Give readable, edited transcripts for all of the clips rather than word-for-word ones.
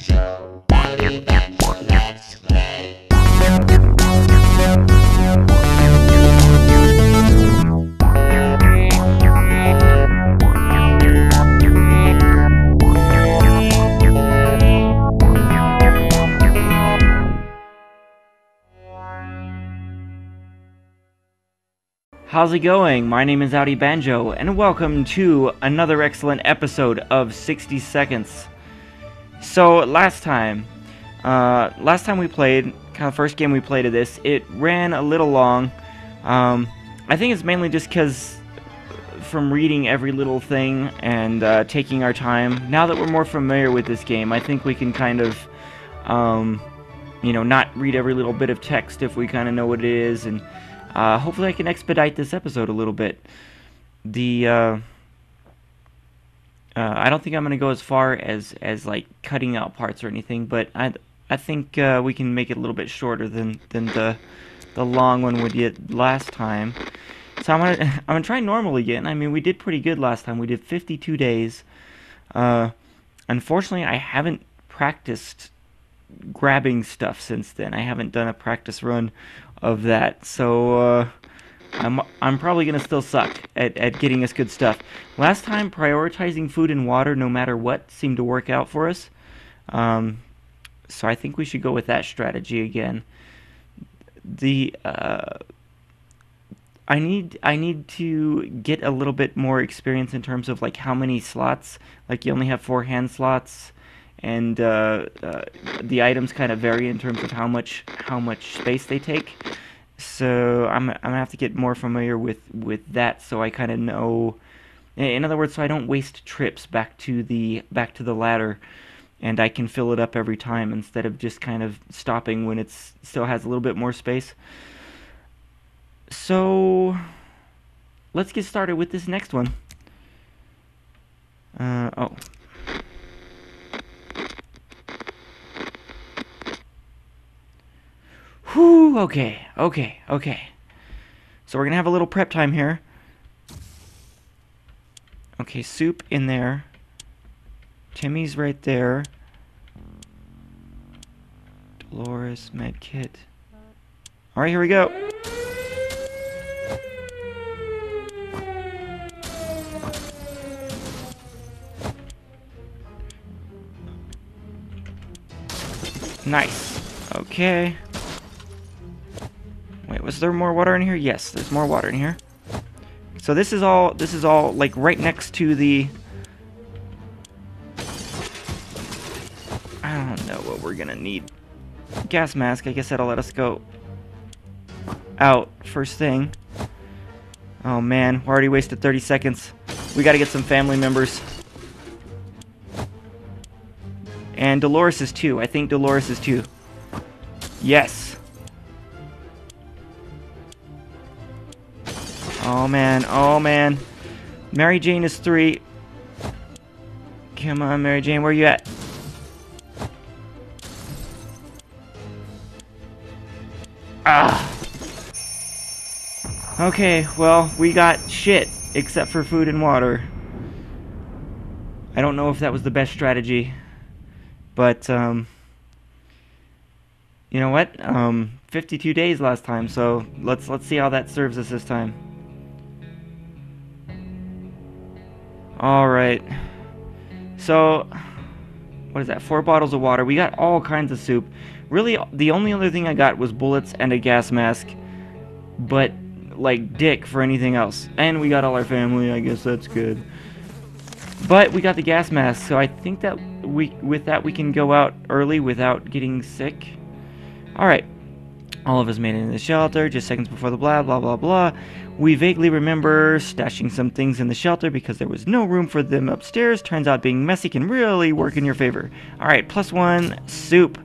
How's it going? My name is Outy Banjo, and welcome to another excellent episode of 60 Seconds. So, last time we played, kind of first game we played of this, it ran a little long. I think it's mainly just because from reading every little thing and taking our time. Now that we're more familiar with this game, I think we can kind of, not read every little bit of text if we kind of know what it is, and hopefully I can expedite this episode a little bit. I don't think I'm going to go as far as like cutting out parts or anything, but I think we can make it a little bit shorter than the long one we did last time. So I'm gonna try normal again. I mean, we did pretty good last time. We did 52 days. Unfortunately, I haven't practiced grabbing stuff since then. I haven't done a practice run of that, so I'm probably gonna still suck at getting us good stuff. Last time, prioritizing food and water no matter what seemed to work out for us, so I think we should go with that strategy again. I need to get a little bit more experience in terms of like how many slots. Like you only have 4 hand slots, and the items kind of vary in terms of how much space they take. So I'm gonna have to get more familiar with that, so I kind of know. In other words, so I don't waste trips back to the ladder, and I can fill it up every time instead of just kind of stopping when it still has a little bit more space. So let's get started with this next one. Oh. Whew, okay. So we're gonna have a little prep time here. Okay, soup in there. Timmy's right there. Dolores, medkit. Alright, here we go. Nice. Okay. Wait, was there more water in here? Yes, there's more water in here. So this is all like right next to the... I don't know what we're gonna need. Gas mask, I guess that'll let us go out first thing. Oh man, we already wasted 30 seconds. We gotta get some family members. And Dolores is too. I think Dolores is too. Yes. Oh man. Mary Jane is 3. Come on, Mary Jane, where you at? Ah. Okay, well, we got shit except for food and water. I don't know if that was the best strategy, but you know what? 52 days last time, so let's see how that serves us this time. Alright, so what is that? 4 bottles of water. We got all kinds of soup. Really, the only other thing I got was bullets and a gas mask, but like dick for anything else. And we got all our family. I guess that's good. But we got the gas mask, so I think that with that we can go out early without getting sick. Alright. All of us made it in the shelter just seconds before the blah blah blah blah. We vaguely remember stashing some things in the shelter because there was no room for them upstairs. Turns out being messy can really work in your favor. Alright, +1 soup.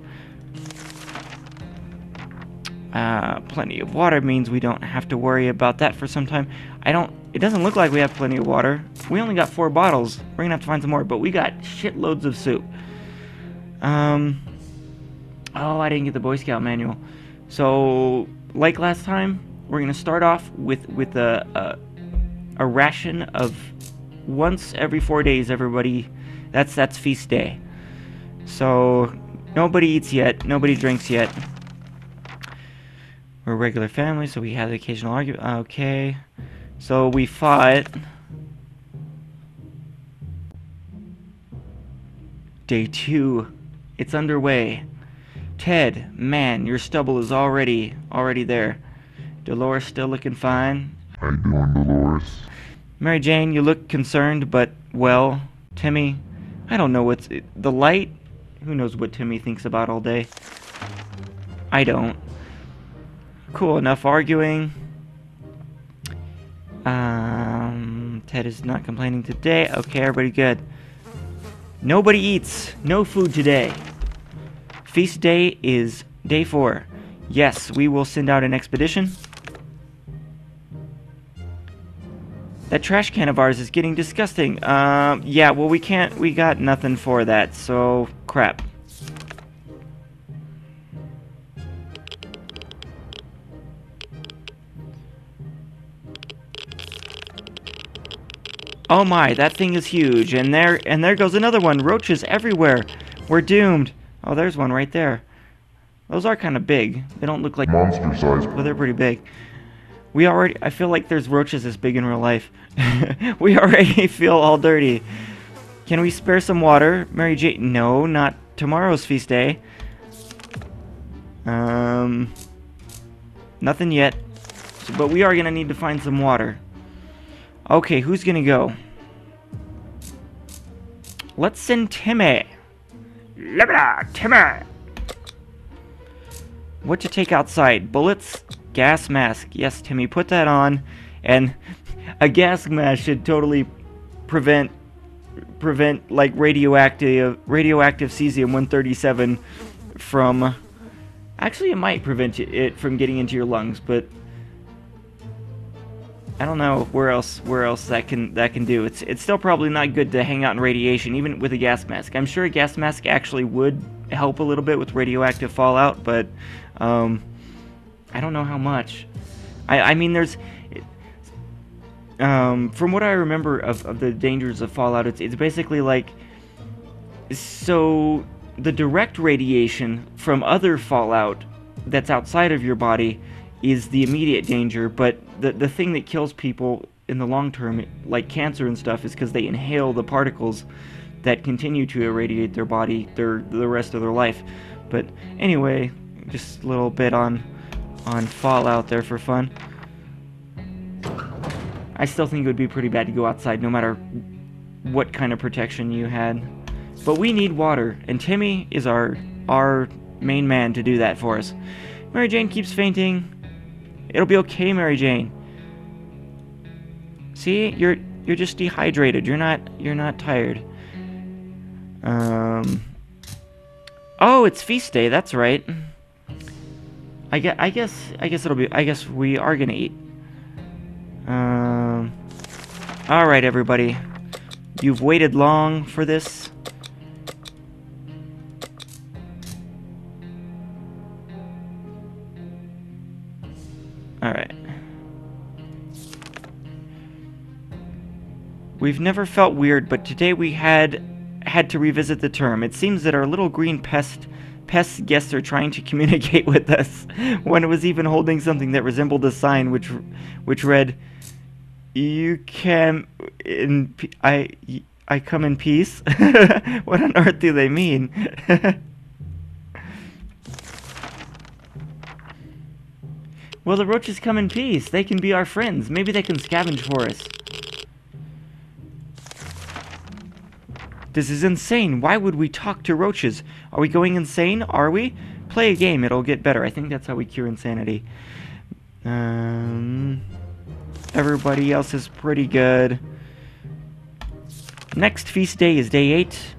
Plenty of water means we don't have to worry about that for some time. It doesn't look like we have plenty of water. We only got 4 bottles. We're gonna have to find some more, but we got shitloads of soup. Oh, I didn't get the Boy Scout manual. So, like last time, we're gonna start off with a ration of once every 4 days. Everybody, that's feast day. So, nobody eats yet. Nobody drinks yet. We're a regular family, so we have the occasional argument. Okay. So, we fought. Day 2. It's underway. Ted, man, your stubble is already there. Dolores still looking fine. How you doing, Dolores? Mary Jane, you look concerned, but, well, Timmy, I don't know what's... The light? Who knows what Timmy thinks about all day? I don't. Cool, enough arguing. Ted is not complaining today. Okay, everybody good. Nobody eats. No food today. Feast day is day 4. Yes, we will send out an expedition. That trash can of ours is getting disgusting. Yeah, well, we got nothing for that, so crap. Oh my, that thing is huge, and there goes another one. Roaches everywhere. We're doomed. Oh, there's one right there. Those are kind of big. They don't look like monster size, but they're pretty big. I feel like there's roaches this big in real life. We already feel all dirty. Can we spare some water? Mary Jane, no, not tomorrow's feast day. Nothing yet. But we are gonna need to find some water. Okay, who's gonna go? Let's send Timmy. Timmy! What to take outside? Bullets? Gas mask. Yes, Timmy, put that on. And a gas mask should totally prevent like radioactive cesium-137 from... Actually, it might prevent it from getting into your lungs, but I don't know where else that can do. It's still probably not good to hang out in radiation, even with a gas mask. I'm sure a gas mask actually would help a little bit with radioactive fallout, but I don't know how much. I mean, there's from what I remember of the dangers of fallout, it's basically like, so the direct radiation from other fallout that's outside of your body is the immediate danger, but the thing that kills people in the long term, like cancer and stuff, is because they inhale the particles that continue to irradiate their body the rest of their life. But anyway, just a little bit on fallout there for fun. I still think it would be pretty bad to go outside no matter what kind of protection you had. But we need water, and Timmy is our main man to do that for us. Mary Jane keeps fainting. It'll be okay, Mary Jane. See, you're just dehydrated. You're not tired. Oh, it's feast day. That's right. I guess it'll be. I guess we are gonna eat. All right, everybody. You've waited long for this. All right. We've never felt weird, but today we had to revisit the term. It seems that our little green pest guests are trying to communicate with us. One was even holding something that resembled a sign which read, "You can I come in peace." What on earth do they mean? Well, the roaches come in peace. They can be our friends. Maybe they can scavenge for us. This is insane. Why would we talk to roaches? Are we going insane? Are we? Play a game. It'll get better. I think that's how we cure insanity. Everybody else is pretty good. Next feast day is day 8.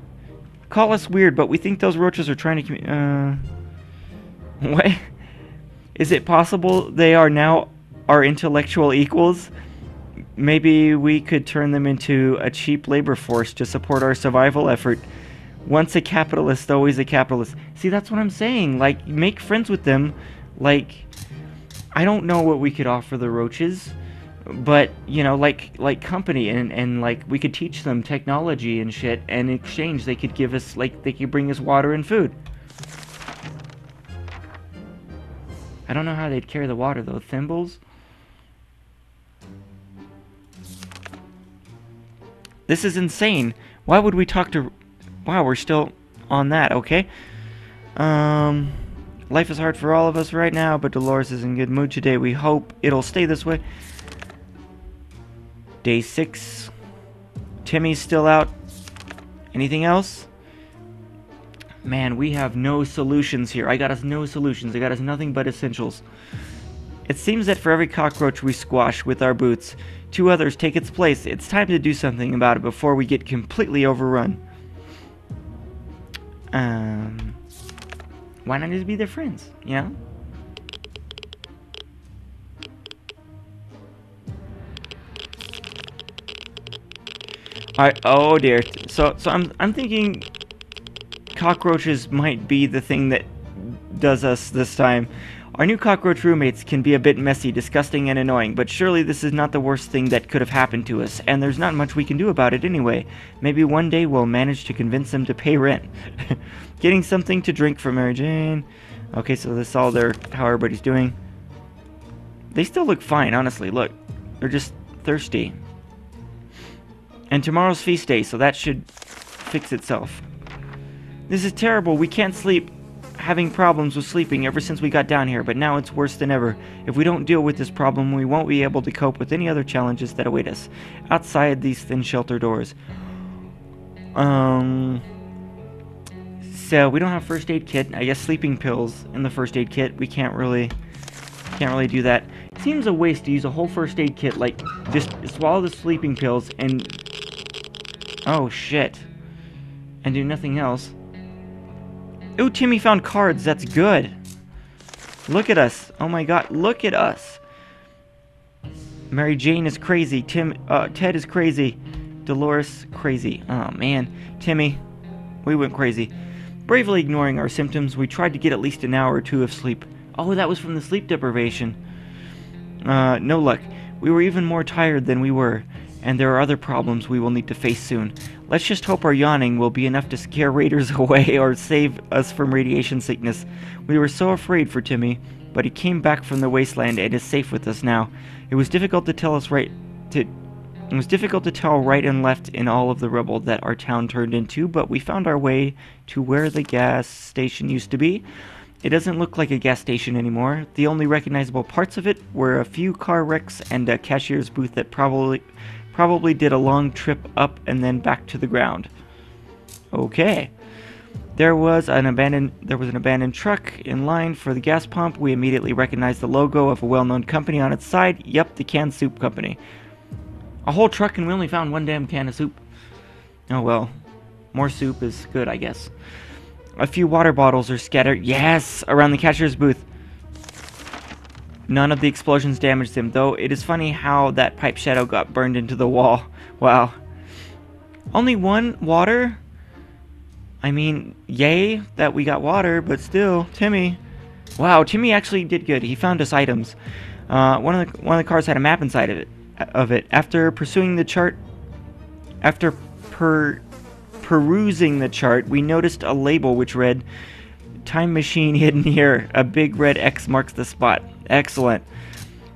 Call us weird, but we think those roaches are trying to what? Is it possible they are now our intellectual equals? Maybe we could turn them into a cheap labor force to support our survival effort. Once a capitalist, always a capitalist. See, that's what I'm saying. Like, make friends with them. Like, I don't know what we could offer the roaches. But, you know, like company, and like we could teach them technology and shit, and in exchange they could give us, like, they could bring us water and food. I don't know how they'd carry the water though. Thimbles? This is insane. Why would we talk to... Wow, we're still on that, okay. Life is hard for all of us right now, but Dolores is in good mood today. We hope it'll stay this way. Day 6. Timmy's still out. Anything else? Man, we have no solutions here. I got us no solutions. I got us nothing but essentials. It seems that for every cockroach we squash with our boots, 2 others take its place. It's time to do something about it before we get completely overrun. Why not just be their friends, you know? Alright, oh dear. So I'm thinking cockroaches might be the thing that does us this time. Our new cockroach roommates can be a bit messy, disgusting, and annoying, but surely this is not the worst thing that could have happened to us, and there's not much we can do about it anyway. Maybe one day we'll manage to convince them to pay rent. Getting something to drink for Mary Jane. Okay, so this is all how everybody's doing. They still look fine, honestly. Look, they're just thirsty. And tomorrow's feast day, so that should fix itself. This is terrible. We can't sleep. Having problems with sleeping ever since we got down here, but now it's worse than ever. If we don't deal with this problem, we won't be able to cope with any other challenges that await us outside these thin shelter doors. So we don't have first aid kit. I guess sleeping pills in the first aid kit. We can't really do that. It seems a waste to use a whole first aid kit. Like, just swallow the sleeping pills and... Oh, shit. And do nothing else. Ooh, Timmy found cards. That's good. Look at us. Oh my god, look at us. Mary Jane is crazy. Ted is crazy. Dolores, crazy. Oh man. Timmy, we went crazy. Bravely ignoring our symptoms, we tried to get at least an hour or 2 of sleep. Oh, that was from the sleep deprivation. No luck. We were even more tired than we were, and there are other problems we will need to face soon. Let's just hope our yawning will be enough to scare raiders away or save us from radiation sickness. We were so afraid for Timmy, but he came back from the wasteland and is safe with us now. It was difficult to tell right and left in all of the rubble that our town turned into, but we found our way to where the gas station used to be. It doesn't look like a gas station anymore. The only recognizable parts of it were a few car wrecks and a cashier's booth that probably did a long trip up and then back to the ground. Okay. There was an abandoned truck in line for the gas pump. We immediately recognized the logo of a well-known company on its side. Yep, the canned soup company. A whole truck and we only found one damn can of soup. Oh well. More soup is good, I guess. A few water bottles are scattered, yes, around the cashier's booth. None of the explosions damaged him, though it is funny how that pipe shadow got burned into the wall. Wow. Only 1 water? I mean, yay that we got water, but still, Timmy. Wow, Timmy actually did good. He found us items. One of the cars had a map inside of it. After perusing the chart, we noticed a label which read, "Time machine hidden here." A big red X marks the spot. Excellent.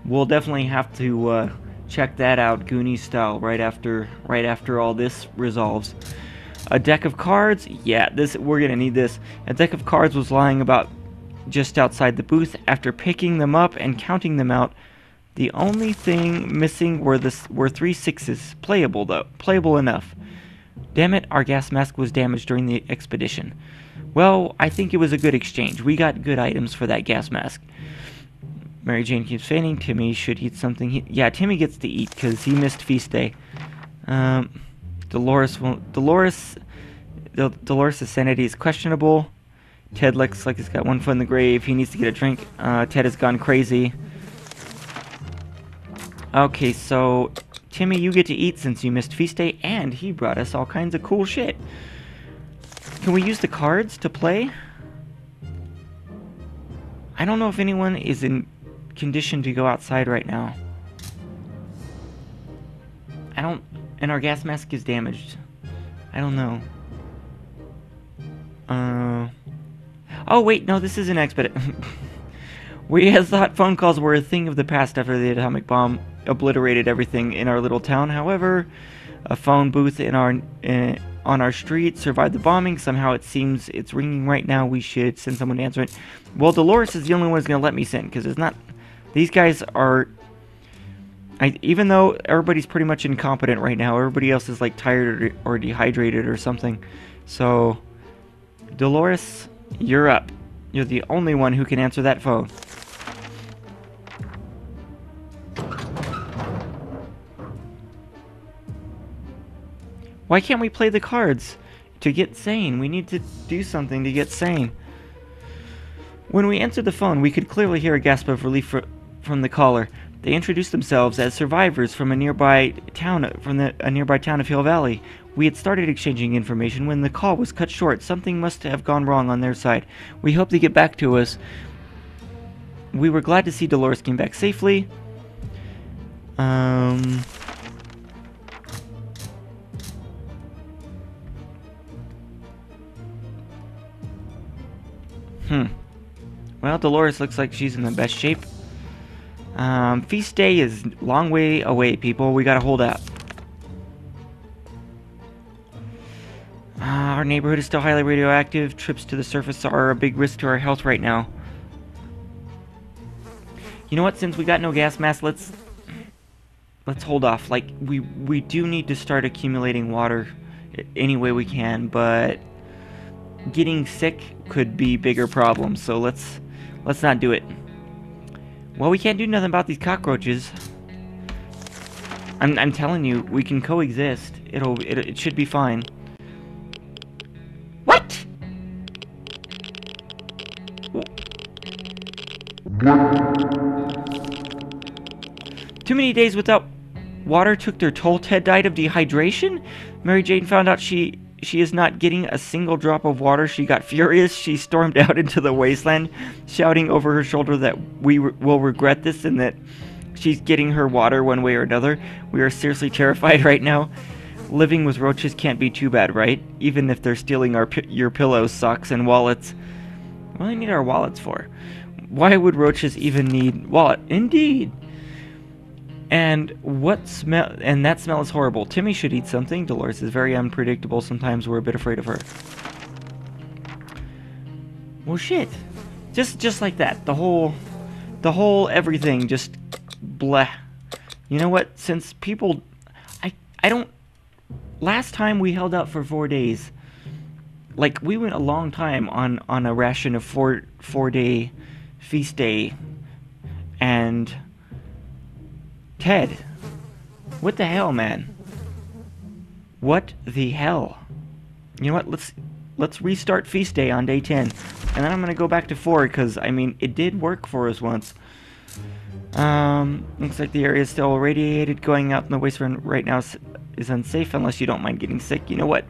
We'll definitely have to check that out, Goonies style, right after all this resolves. A deck of cards. Yeah, we're gonna need this. A deck of cards was lying about just outside the booth. After picking them up and counting them out, the only thing missing were 3 6s. Playable though. Playable enough. Damn it, our gas mask was damaged during the expedition. Well, I think it was a good exchange. We got good items for that gas mask. Mary Jane keeps fainting. Timmy should eat something. Yeah, Timmy gets to eat because he missed feast day. Dolores' sanity is questionable. Ted looks like he's got one foot in the grave. He needs to get a drink. Ted has gone crazy. Okay, so Timmy, you get to eat since you missed feast day, and he brought us all kinds of cool shit. Can we use the cards to play? I don't know if anyone is in condition to go outside right now. And our gas mask is damaged. I don't know. Oh wait, no, this is an expedite. We had thought phone calls were a thing of the past after the atomic bomb obliterated everything in our little town. However, a phone booth on our street survived the bombing. Somehow it seems it's ringing right now. We should send someone to answer it. Well, Dolores is the only one who's going to let me send, because it's not... These guys are... even though everybody's pretty much incompetent right now, everybody else is like tired or dehydrated or something. So, Dolores, you're up. You're the only one who can answer that phone. Why can't we play the cards to get sane? We need to do something to get sane. When we answered the phone, we could clearly hear a gasp of relief from the caller. They introduced themselves as survivors from a nearby town of Hill Valley. We had started exchanging information when the call was cut short. Something must have gone wrong on their side. We hope they get back to us. We were glad to see Dolores came back safely. Well, Dolores looks like she's in the best shape. Feast day is a long way away, people. We gotta hold out. Our neighborhood is still highly radioactive. Trips to the surface are a big risk to our health right now. You know what? Since we got no gas mask, let's hold off. Like, we do need to start accumulating water any way we can, but getting sick could be bigger problems. So let's not do it. Well, we can't do nothing about these cockroaches. I'm telling you, we can coexist. It should be fine. What? Too many days without water took their toll. Ted died of dehydration. Mary Jane found out she is not getting a single drop of water. She got furious. She stormed out into the wasteland, shouting over her shoulder that we will regret this and that she's getting her water one way or another. We are seriously terrified right now. Living with roaches can't be too bad, right? Even if they're stealing your pillows, socks, and wallets. What do they need our wallets for? Why would roaches even need wallet? Indeed. And that smell is horrible. Timmy should eat something. Dolores is very unpredictable. Sometimes we're a bit afraid of her. Well, shit. Just like that. The whole everything just bleh. You know what? Since people, I don't. Last time we held out for 4 days. Like, we went a long time on a ration of 4-day feast day, and Ted, what the hell, man? What the hell? You know what? Let's restart feast day on day 10, and then I'm gonna go back to 4 because I mean it did work for us once. Looks like the area is still irradiated. Going out in the wasteland right now is unsafe unless you don't mind getting sick. You know what?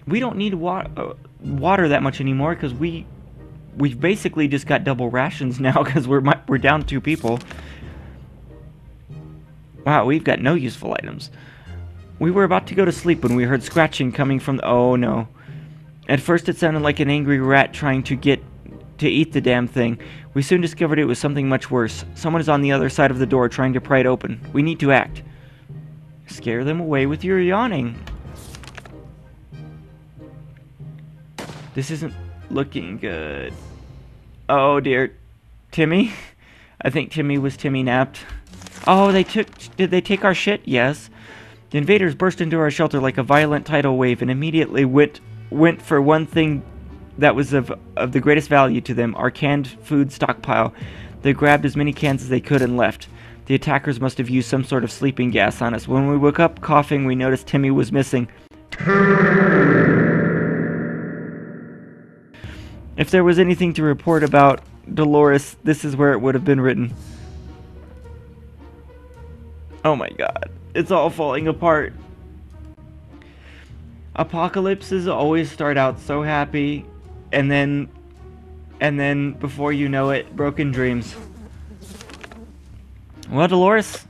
We don't need water that much anymore because we've basically just got double rations now because we're down 2 people. Wow, we've got no useful items. We were about to go to sleep when we heard scratching coming from the... Oh, no. At first it sounded like an angry rat trying to eat the damn thing. We soon discovered it was something much worse. Someone is on the other side of the door trying to pry it open. We need to act. Scare them away with your yawning. This isn't looking good. Oh, dear. Timmy? I think Timmy napped. Oh, did they take our shit? Yes. The invaders burst into our shelter like a violent tidal wave and immediately went for one thing that was of the greatest value to them, our canned food stockpile. They grabbed as many cans as they could and left. The attackers must have used some sort of sleeping gas on us. When we woke up coughing, we noticed Timmy was missing. If there was anything to report about Dolores, this is where it would have been written. Oh my god. It's all falling apart. Apocalypses always start out so happy, and then before you know it, broken dreams. Well, Dolores,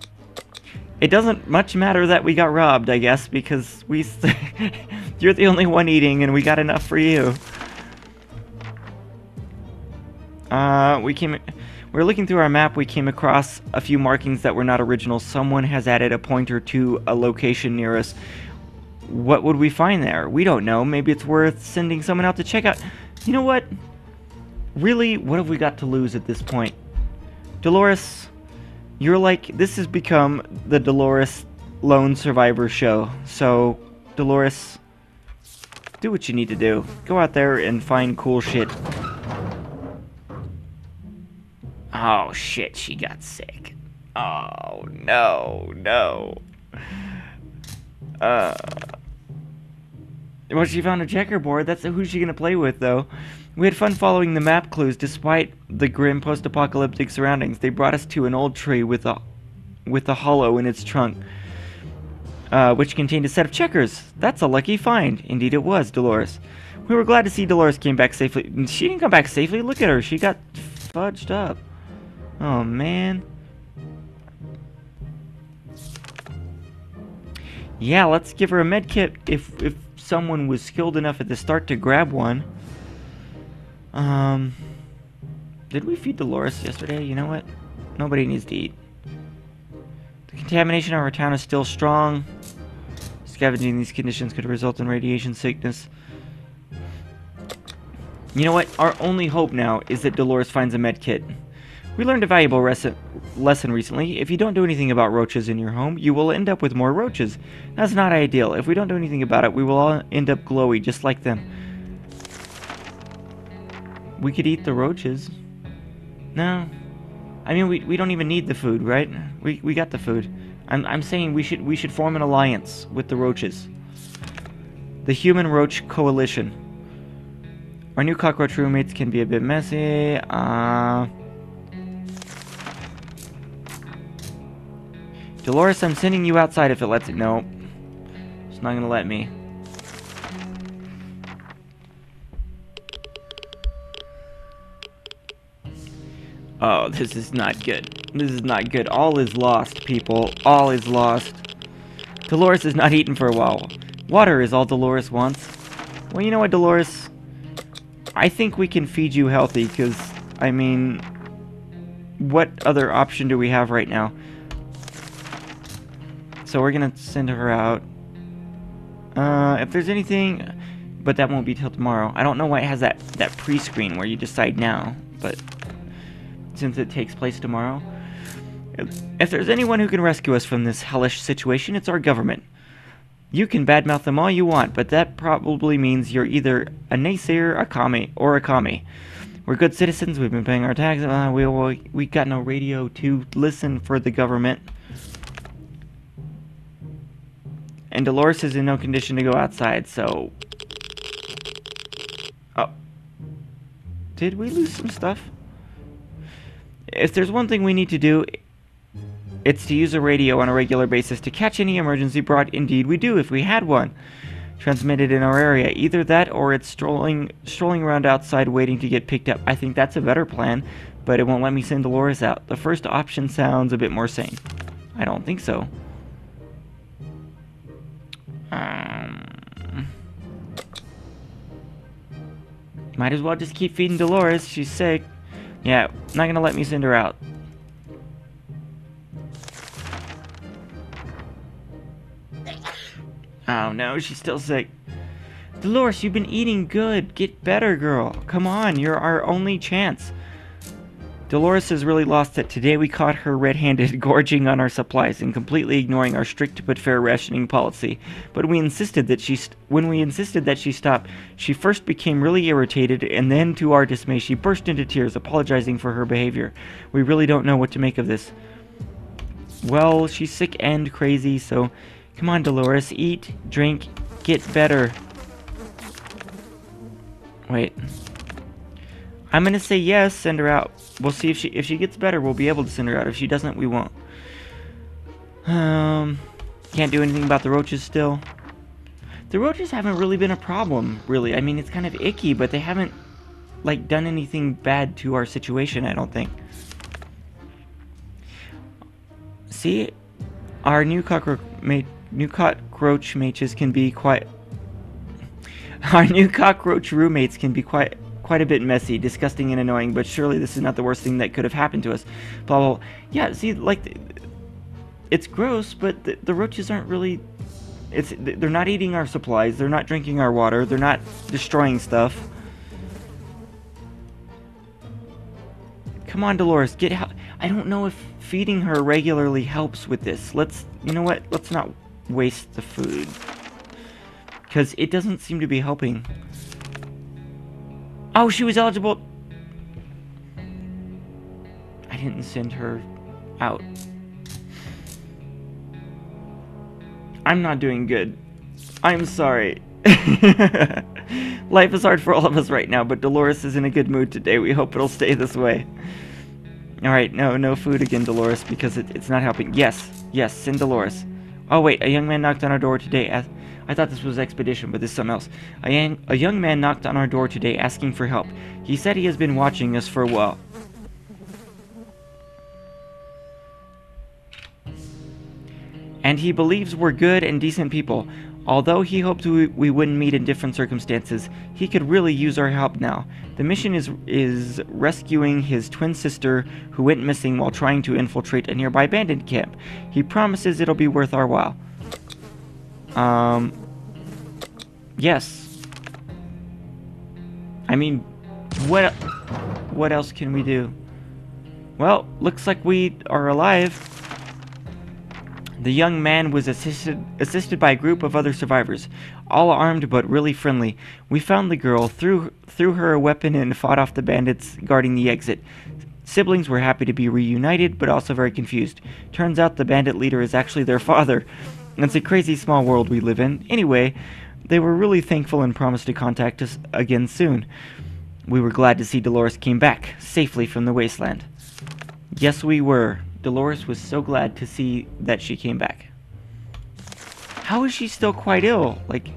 It doesn't much matter that we got robbed, I guess, because you're the only one eating, and we got enough for you. We were looking through our map. We came across a few markings that were not original. Someone has added a pointer to a location near us. What would we find there? We don't know. Maybe it's worth sending someone out to check out. You know what? Really, what have we got to lose at this point? Dolores, you're like, this has become the Dolores Lone Survivor show. So, Dolores, do what you need to do. Go out there and find cool shit. Oh shit, she got sick. Oh no, no. Well, she found a checkerboard. That's who's she gonna play with, though. We had fun following the map clues despite the grim post-apocalyptic surroundings. They brought us to an old tree with a hollow in its trunk, which contained a set of checkers. That's a lucky find. Indeed it was, Dolores. We were glad to see Dolores came back safely. She didn't come back safely. Look at her. She got fudged up. Oh, man. Yeah, let's give her a med kit if someone was skilled enough at the start to grab one. Did we feed Dolores yesterday? You know what? Nobody needs to eat. The contamination of our town is still strong. Scavenging these conditions could result in radiation sickness. You know what? Our only hope now is that Dolores finds a med kit. We learned a valuable lesson recently. If you don't do anything about roaches in your home, you will end up with more roaches. That's not ideal. If we don't do anything about it, we will all end up glowy just like them. We could eat the roaches. No. I mean, we don't even need the food, right? We got the food. I'm saying we should form an alliance with the roaches. The Human Roach Coalition. Our new cockroach roommates can be a bit messy. Dolores, I'm sending you outside if it lets it. No. It's not gonna let me. Oh, this is not good. This is not good. All is lost, people. All is lost. Dolores has not eaten for a while. Water is all Dolores wants. Well, you know what, Dolores? I think we can feed you healthy, because, I mean, what other option do we have right now? So we're gonna send her out. If there's anything, but that won't be till tomorrow. I don't know why it has that pre-screen where you decide now, but since it takes place tomorrow. If there's anyone who can rescue us from this hellish situation, it's our government. You can badmouth them all you want, but that probably means you're either a naysayer, a commie, or a commie. We're good citizens, we've been paying our taxes, we got no radio to listen for the government. And Dolores is in no condition to go outside, so... Oh. Did we lose some stuff? If there's one thing we need to do, it's to use a radio on a regular basis to catch any emergency broad. Indeed we do, if we had one transmitted in our area. Either that or it's strolling around outside waiting to get picked up. I think that's a better plan, but it won't let me send Dolores out. The first option sounds a bit more sane. I don't think so. Might as well just keep feeding Dolores. She's sick. Yeah, not gonna let me send her out. Oh no, she's still sick. Dolores, you've been eating good. Get better, girl. Come on, you're our only chance. Dolores has really lost it. Today we caught her red-handed gorging on our supplies and completely ignoring our strict but fair rationing policy. But when we insisted that she stop, she first became really irritated, and then, to our dismay, she burst into tears, apologizing for her behavior. We really don't know what to make of this. Well, she's sick and crazy, so come on, Dolores, eat, drink, get better. Wait. I'm gonna say yes, send her out. We'll see if she gets better, we'll be able to send her out. If she doesn't, we won't. Can't do anything about the roaches still. The roaches haven't really been a problem, really. I mean, it's kind of icky, but they haven't, like, done anything bad to our situation, I don't think. See? Our new cockroach mates can be quite. Our new cockroach roommates can be quite a bit messy, disgusting, and annoying. But surely this is not the worst thing that could have happened to us. Blah blah. Blah. Yeah. See, like, it's gross, but the roaches aren't really. They're not eating our supplies. They're not drinking our water. They're not destroying stuff. Come on, Dolores, get help. I don't know if feeding her regularly helps with this. You know what? Let's not waste the food. Because it doesn't seem to be helping. Oh, she was eligible. I didn't send her out. I'm not doing good. I'm sorry. Life is hard for all of us right now, but Dolores is in a good mood today. We hope it'll stay this way. Alright, no food again, Dolores, because it's not helping. Yes, send Dolores. Oh wait, a young man knocked on our door today. I thought this was Expedition, but this is something else. A young man knocked on our door today asking for help. He said he has been watching us for a while. And he believes we're good and decent people. Although he hoped we wouldn't meet in different circumstances, he could really use our help now. The mission is rescuing his twin sister who went missing while trying to infiltrate a nearby bandit camp. He promises it'll be worth our while. Yes. I mean, what else can we do? Well, looks like we are alive. The young man was assisted by a group of other survivors, all armed but really friendly. We found the girl, threw her a weapon, and fought off the bandits guarding the exit. Siblings were happy to be reunited, but also very confused. Turns out the bandit leader is actually their father. It's a crazy small world we live in. Anyway, they were really thankful and promised to contact us again soon. We were glad to see Dolores came back, safely from the wasteland. Yes, we were. Dolores was so glad to see that she came back. How is she still quite ill? Like,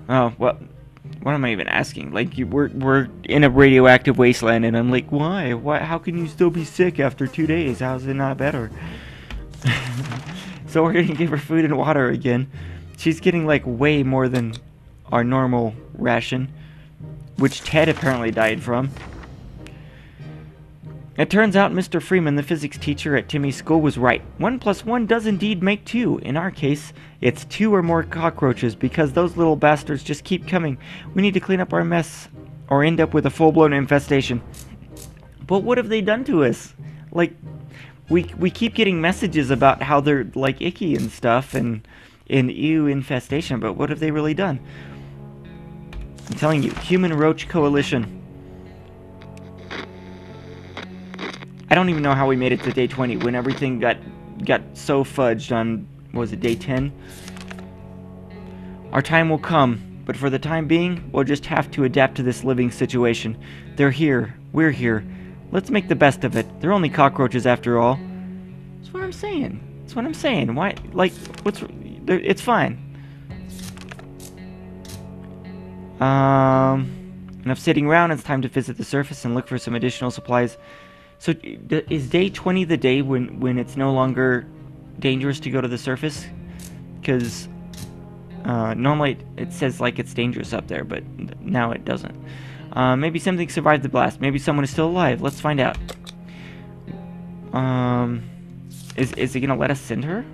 oh, well, what am I even asking? Like, we're in a radioactive wasteland, and I'm like, why? How can you still be sick after 2 days? How's it not better? So we're gonna give her food and water again. She's getting, like, way more than our normal ration, which Ted apparently died from. It turns out Mr. Freeman, the physics teacher at Timmy's school, was right. 1 + 1 does indeed make 2. In our case, it's 2 or more cockroaches, because those little bastards just keep coming. We need to clean up our mess, or end up with a full-blown infestation. But what have they done to us? Like, we keep getting messages about how they're, like, icky and stuff, and ew, infestation, but what have they really done? I'm telling you, Human Roach Coalition. I don't even know how we made it to day 20 when everything got so fudged on, what was it, day 10? Our time will come, but for the time being, we'll just have to adapt to this living situation. They're here. We're here. Let's make the best of it. They're only cockroaches after all. That's what I'm saying. That's what I'm saying. Why, like, it's fine. Enough sitting around. It's time to visit the surface and look for some additional supplies. So, is day 20 the day when it's no longer dangerous to go to the surface? Because normally it says like it's dangerous up there, but now it doesn't. Maybe something survived the blast. Maybe someone is still alive. Let's find out. Is it gonna let us send her?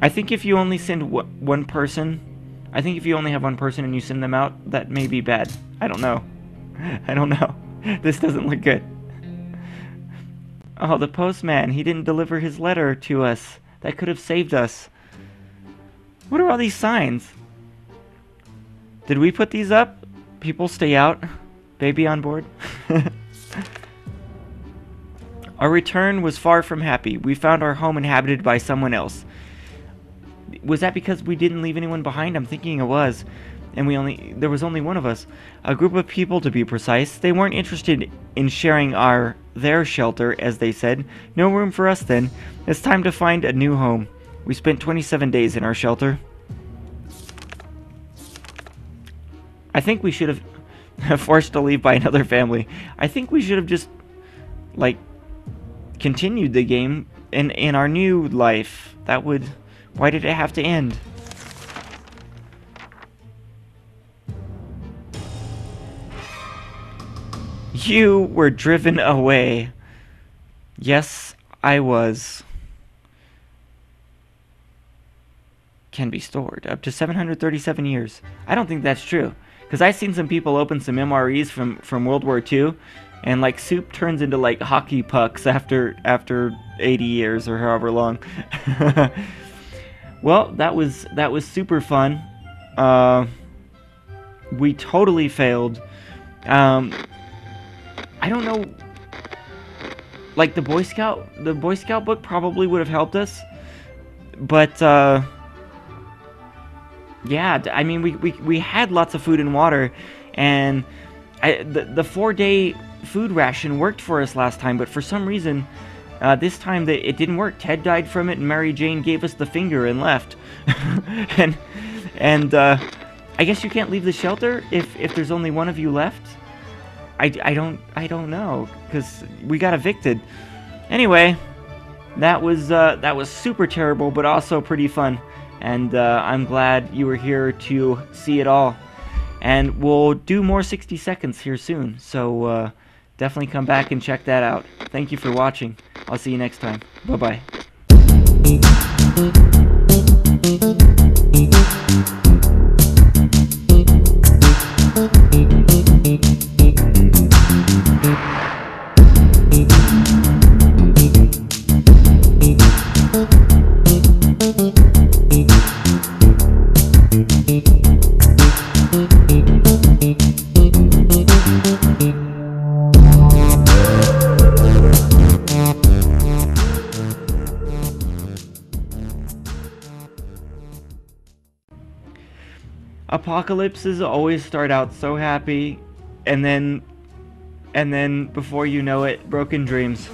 I think if you only send one person. I think if you only have one person and you send them out, that may be bad. I don't know. I don't know. This doesn't look good. Oh, the postman. He didn't deliver his letter to us. That could have saved us. What are all these signs? Did we put these up? People stay out. Baby on board. Our return was far from happy. We found our home inhabited by someone else. Was that because we didn't leave anyone behind? I'm thinking it was. And there was only one of us. A group of people, to be precise. They weren't interested in sharing their shelter, as they said. No room for us then. It's time to find a new home. We spent 27 days in our shelter. I think we should have... Forced to leave by another family. I think we should have just, like, continued the game in our new life. That would... Why did it have to end? You were driven away. Yes, I was. Can be stored up to 737 years. I don't think that's true, because I've seen some people open some MREs from World War II, and like soup turns into like hockey pucks after 80 years or however long. Well, that was super fun. We totally failed. I don't know. Like the Boy Scout book probably would have helped us, but yeah, I mean we had lots of food and water, and the 4-day food ration worked for us last time, but for some reason this time it didn't work. Ted died from it, and Mary Jane gave us the finger and left. and I guess you can't leave the shelter if there's only one of you left. I don't know, because we got evicted. Anyway, that was super terrible, but also pretty fun, and I'm glad you were here to see it all. And we'll do more 60 seconds here soon, so definitely come back and check that out. Thank you for watching. I'll see you next time. Bye-bye. Apocalypses always start out so happy, and then before you know it, broken dreams.